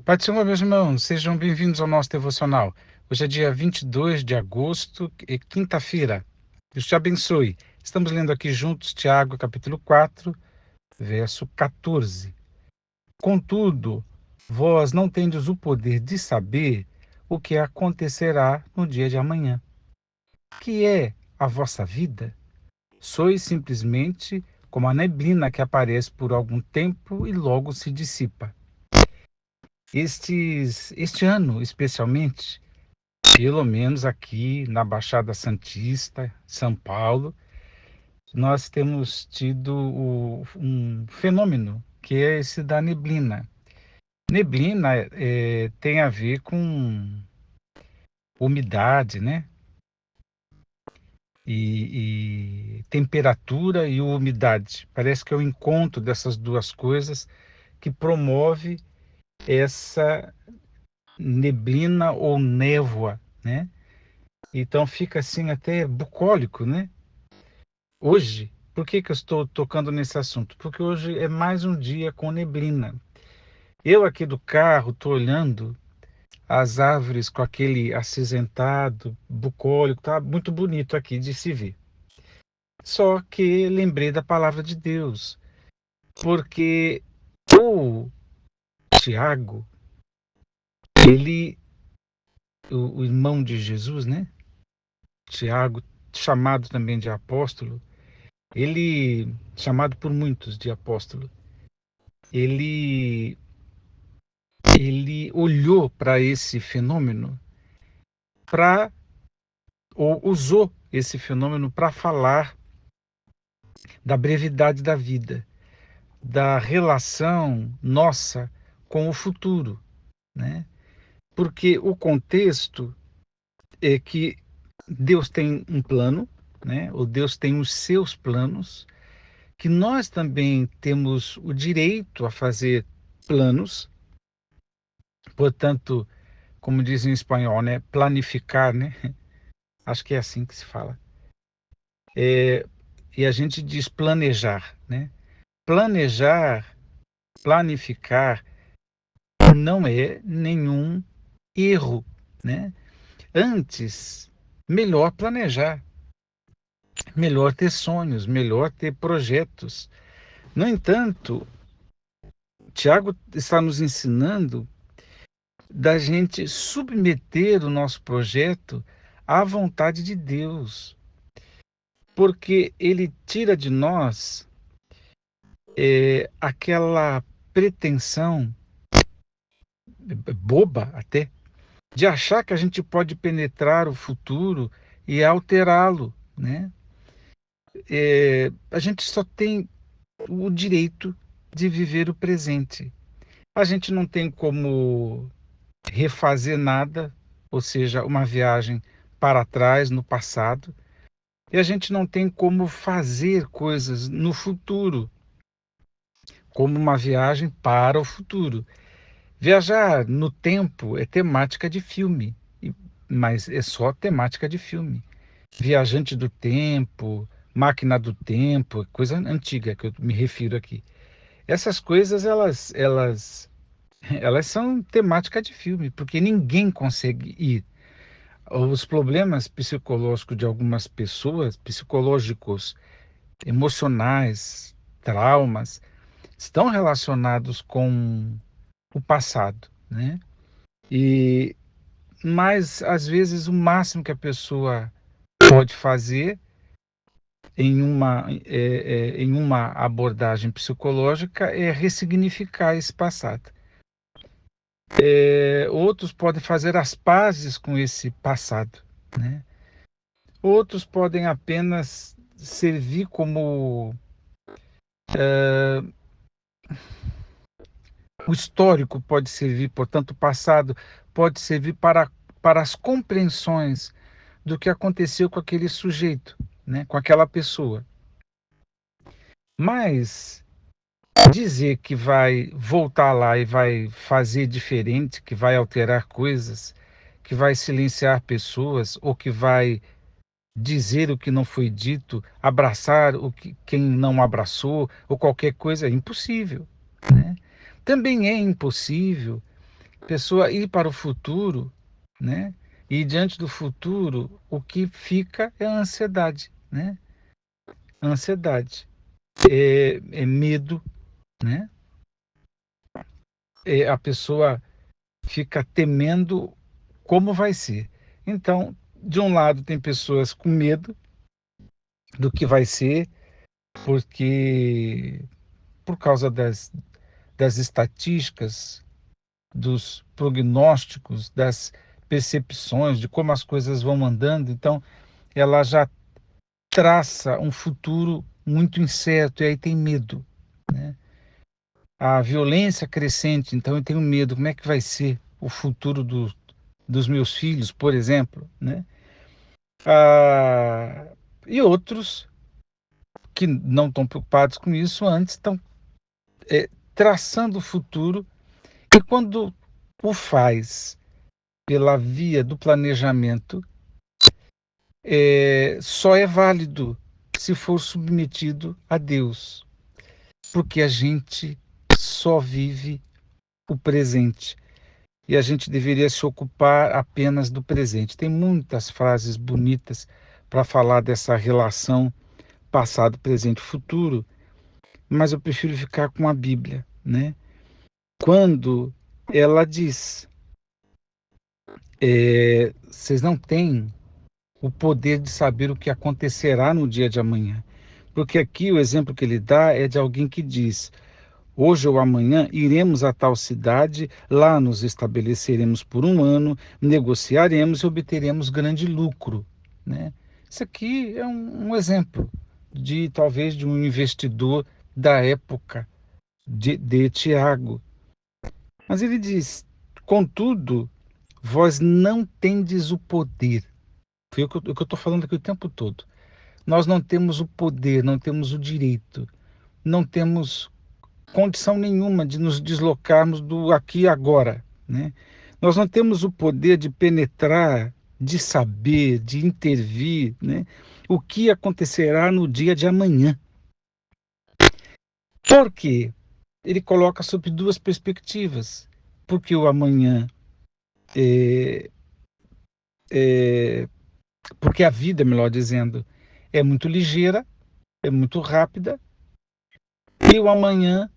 Pai do Senhor, meus irmãos, sejam bem-vindos ao nosso devocional. Hoje é dia 22 de agosto, quinta-feira. Deus te abençoe. Estamos lendo aqui juntos Tiago, capítulo 4, verso 14. Contudo, vós não tendes o poder de saber o que acontecerá no dia de amanhã. Que é a vossa vida? Sois simplesmente como a neblina que aparece por algum tempo e logo se dissipa. Este ano, especialmente, pelo menos aqui na Baixada Santista, São Paulo, nós temos tido um fenômeno que é esse da neblina. Neblina tem a ver com umidade, né? E temperatura e umidade. Parece que é o encontro dessas duas coisas que promove essa neblina ou névoa, né? Então fica assim até bucólico, né? Hoje, por que que eu estou tocando nesse assunto? Porque hoje é mais um dia com neblina. Eu aqui do carro estou olhando as árvores com aquele acinzentado, bucólico, tá muito bonito aqui de se ver. Só que lembrei da palavra de Deus, porque o Tiago, ele, o irmão de Jesus, né? Tiago, chamado também de apóstolo, ele, chamado por muitos de apóstolo, ele ele olhou para esse fenômeno, para ou usou esse fenômeno para falar da brevidade da vida, da relação nossa com o futuro, né? Porque o contexto é que Deus tem um plano, né? Ou Deus tem os seus planos, que nós também temos o direito a fazer planos, portanto, como dizem em espanhol, né? Planificar, né? Acho que é assim que se fala. E a gente diz planejar, né? Planejar, planificar não é nenhum erro, né? Antes, melhor planejar, melhor ter sonhos, melhor ter projetos. No entanto, Tiago está nos ensinando da gente submeter o nosso projeto à vontade de Deus, porque ele tira de nós aquela pretensão boba até, de achar que a gente pode penetrar o futuro e alterá-lo, né? A gente só tem o direito de viver o presente. A gente não tem como refazer nada, ou seja, uma viagem para trás, no passado, e a gente não tem como fazer coisas no futuro, como uma viagem para o futuro. Viajar no tempo é temática de filme, mas é só temática de filme. Viajante do tempo, máquina do tempo, coisa antiga que eu me refiro aqui. Essas coisas, elas são temática de filme, porque ninguém consegue ir. Os problemas psicológicos de algumas pessoas, psicológicos, emocionais, traumas, estão relacionados com o passado, né? E mas às vezes o máximo que a pessoa pode fazer em uma abordagem psicológica é ressignificar esse passado. Outros podem fazer as pazes com esse passado, né? Outros podem apenas servir como o histórico pode servir, portanto, o passado pode servir para as compreensões do que aconteceu com aquele sujeito, né? Com aquela pessoa. Mas dizer que vai voltar lá e vai fazer diferente, que vai alterar coisas, que vai silenciar pessoas ou que vai dizer o que não foi dito, abraçar quem não abraçou ou qualquer coisa é impossível, né? Também é impossível pessoa ir para o futuro, né? E diante do futuro, o que fica é a ansiedade, né? A ansiedade é medo, né? A pessoa fica temendo como vai ser. Então, de um lado tem pessoas com medo do que vai ser, porque por causa das estatísticas, dos prognósticos, das percepções de como as coisas vão andando, então ela já traça um futuro muito incerto e aí tem medo, né? A violência crescente, então eu tenho medo, como é que vai ser o futuro dos meus filhos, por exemplo, né? Ah, e outros que não estão preocupados com isso antes estão traçando o futuro e quando o faz pela via do planejamento, só é válido se for submetido a Deus, porque a gente só vive o presente e a gente deveria se ocupar apenas do presente. Tem muitas frases bonitas para falar dessa relação passado, presente e futuro, mas eu prefiro ficar com a Bíblia, né? Quando ela diz, vocês não têm o poder de saber o que acontecerá no dia de amanhã. Porque aqui o exemplo que ele dá é de alguém que diz: hoje ou amanhã iremos a tal cidade, lá nos estabeleceremos por um ano, negociaremos e obteremos grande lucro, né? Isso aqui é um exemplo de talvez de um investidor da época de Tiago. Mas ele diz: contudo, vós não tendes o poder. Foi o que eu estou falando aqui o tempo todo. Nós não temos o poder, não temos o direito, não temos condição nenhuma de nos deslocarmos do aqui e agora, né? Nós não temos o poder de penetrar, de saber, de intervir, né? O que acontecerá no dia de amanhã. Por quê? Ele coloca sobre duas perspectivas. Porque o amanhã é, porque a vida, melhor dizendo, é muito ligeira, é muito rápida, e o amanhã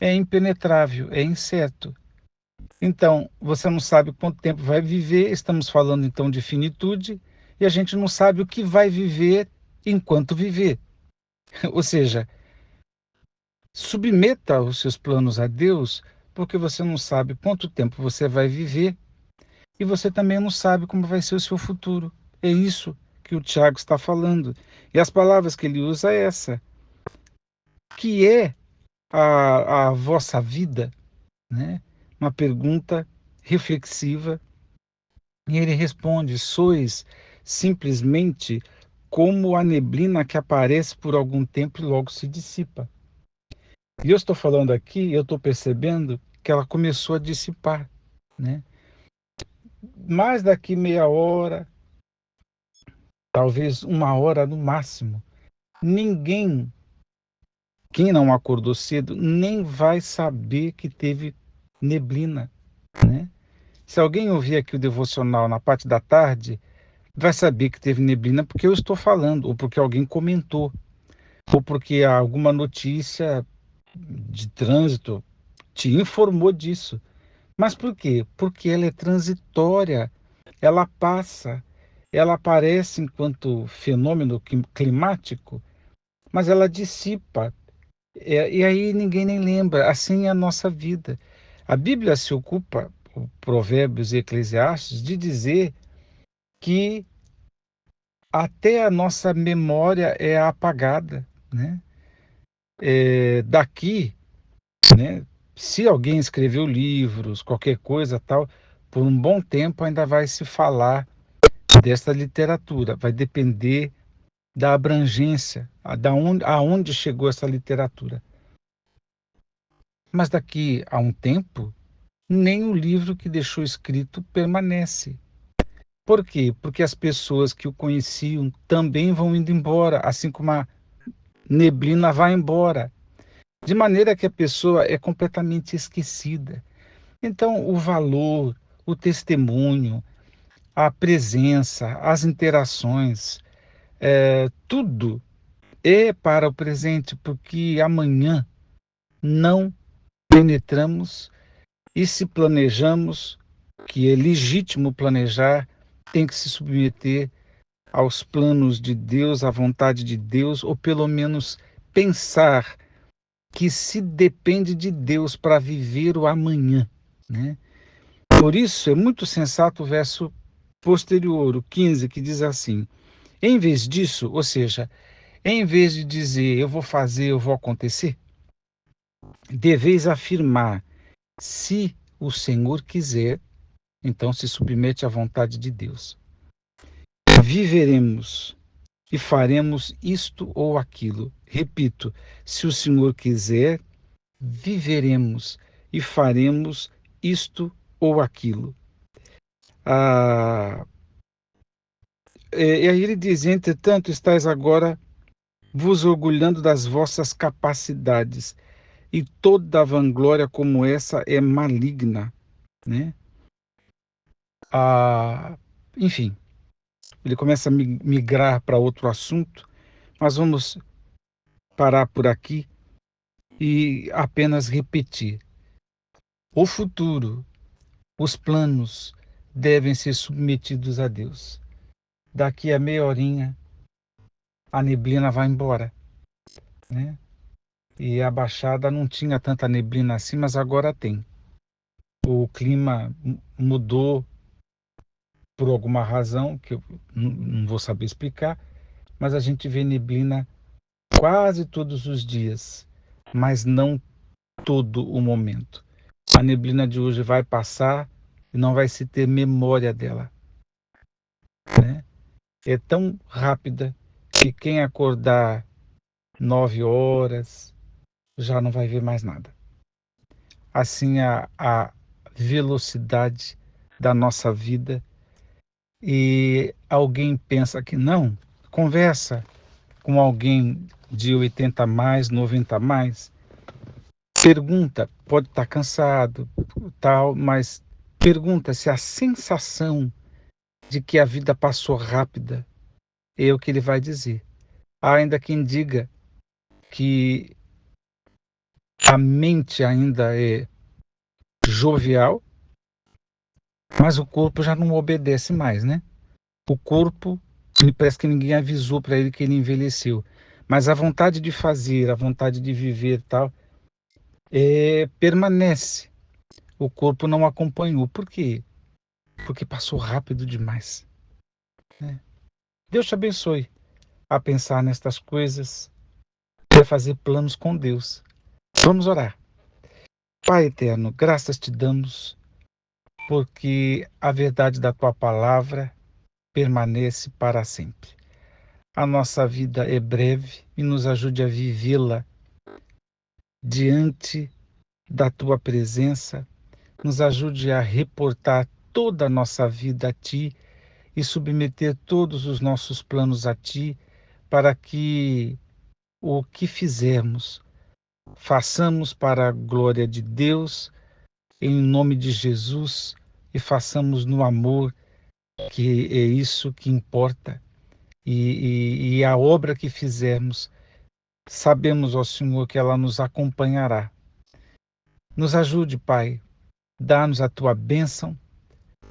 é impenetrável, é incerto. Então, você não sabe quanto tempo vai viver, estamos falando então de finitude, e a gente não sabe o que vai viver enquanto viver. Ou seja, submeta os seus planos a Deus, porque você não sabe quanto tempo você vai viver e você também não sabe como vai ser o seu futuro. É isso que o Tiago está falando. E as palavras que ele usa é essa, que é a vossa vida, né? Uma pergunta reflexiva. E ele responde: sois simplesmente como a neblina que aparece por algum tempo e logo se dissipa. E eu estou falando aqui, eu estou percebendo que ela começou a dissipar, né? Mas daqui meia hora, talvez uma hora no máximo, ninguém, quem não acordou cedo, nem vai saber que teve neblina, né? Se alguém ouvir aqui o devocional na parte da tarde, vai saber que teve neblina porque eu estou falando, ou porque alguém comentou, ou porque alguma notícia de trânsito te informou disso. Mas por quê? Porque ela é transitória, ela passa, ela aparece enquanto fenômeno climático, mas ela dissipa. E aí ninguém nem lembra. Assim é a nossa vida. A Bíblia se ocupa, o Provérbios e Eclesiastes, de dizer que até a nossa memória é apagada, né? Daqui, né? Se alguém escreveu livros, qualquer coisa tal, por um bom tempo ainda vai se falar dessa literatura. Vai depender da abrangência, aonde chegou essa literatura. Mas daqui a um tempo, nem o livro que deixou escrito permanece. Por quê? Porque as pessoas que o conheciam também vão indo embora, assim como a neblina vai embora. De maneira que a pessoa é completamente esquecida. Então, o valor, o testemunho, a presença, as interações, tudo é para o presente, porque amanhã não penetramos e se planejamos, que é legítimo planejar, tem que se submeter aos planos de Deus, à vontade de Deus, ou pelo menos pensar que se depende de Deus para viver o amanhã, né? Por isso é muito sensato o verso posterior, o 15, que diz assim: em vez disso, ou seja, em vez de dizer eu vou fazer, eu vou acontecer, deveis afirmar: se o Senhor quiser, então se submete à vontade de Deus. Viveremos e faremos isto ou aquilo. Repito, se o Senhor quiser, viveremos e faremos isto ou aquilo. Ah, e aí ele diz: entretanto, estáis agora vos orgulhando das vossas capacidades, e toda vanglória como essa é maligna, né? Ah, enfim, ele começa a migrar para outro assunto, mas vamos parar por aqui e apenas repetir. O futuro, os planos devem ser submetidos a Deus. Daqui a meia horinha, a neblina vai embora, né? E a Baixada não tinha tanta neblina assim, mas agora tem. O clima mudou por alguma razão, que eu não vou saber explicar, mas a gente vê neblina quase todos os dias, mas não todo o momento. A neblina de hoje vai passar e não vai se ter memória dela, né? É tão rápida que quem acordar 9 horas já não vai ver mais nada. Assim a velocidade da nossa vida, e alguém pensa que não, conversa com alguém de 80 mais, 90 mais, pergunta, pode estar cansado, tal, mas pergunta se a sensação de que a vida passou rápida é o que ele vai dizer. Há ainda quem diga que a mente ainda é jovial, mas o corpo já não obedece mais, né? O corpo, me parece que ninguém avisou para ele que ele envelheceu. Mas a vontade de fazer, a vontade de viver e tal, permanece. O corpo não acompanhou. Por quê? Porque passou rápido demais, né? Deus te abençoe a pensar nestas coisas e a fazer planos com Deus. Vamos orar. Pai eterno, graças te damos, porque a verdade da tua palavra permanece para sempre. A nossa vida é breve e nos ajude a vivê-la diante da tua presença. Nos ajude a reportar toda a nossa vida a ti e submeter todos os nossos planos a ti, para que o que fizermos façamos para a glória de Deus, em nome de Jesus, e façamos no amor, que é isso que importa. E a obra que fizermos, sabemos, ó Senhor, que ela nos acompanhará. Nos ajude, Pai, dá-nos a tua bênção,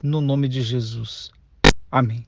no nome de Jesus. Amém.